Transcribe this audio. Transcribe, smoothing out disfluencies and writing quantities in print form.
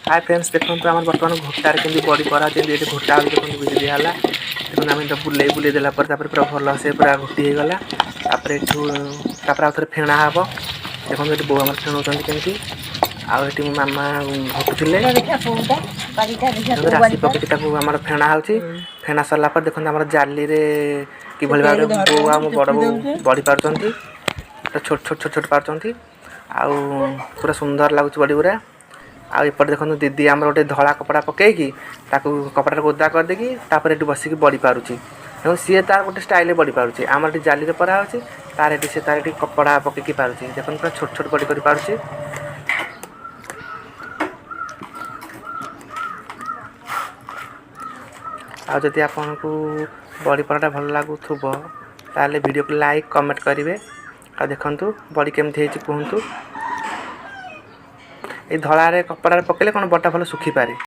Hi friends देखो आम बर्तमान घोटार के बड़ी पड़ा ये घोटा आलू देखो बीज दिहला देखो आम बुले बुले देला पूरा भल से पूरा घोटी हो गला आउ थे फेणा हम देखो ये बो आम फेणुच्च केमती आठ मो मामा घोटुले राशि पकड़ आम फेणा हो फेणा सरला देखो आम जाली कि भाव बो आम बड़ बो बड़ी पार्टी छोट छोट छोट छोट पार्टी आउ पूरा सुंदर लगुच बड़ी पूरा आउपटे देखो दीदी आम गोटे धला कपड़ा पकईकी कपड़ा ओदा करदेकी बसिक बड़ी पारुची सी तार गोटे स्टाइल बड़ी पारुची आम जाली परा हो तार सी तार कपड़ा पकईकी पारुची देखो पूरा छोट छोट बड़ी कर पारुची। आ जदि आपन को बड़ी पराटा भल लगुथुबो ताले वीडियो को लाइक कमेंट करेंगे आ देखंतु बड़ी केमथि हेची कहंतु ए धळा रे कपड़ा पकेले कोन बटा भल सुखी पारे।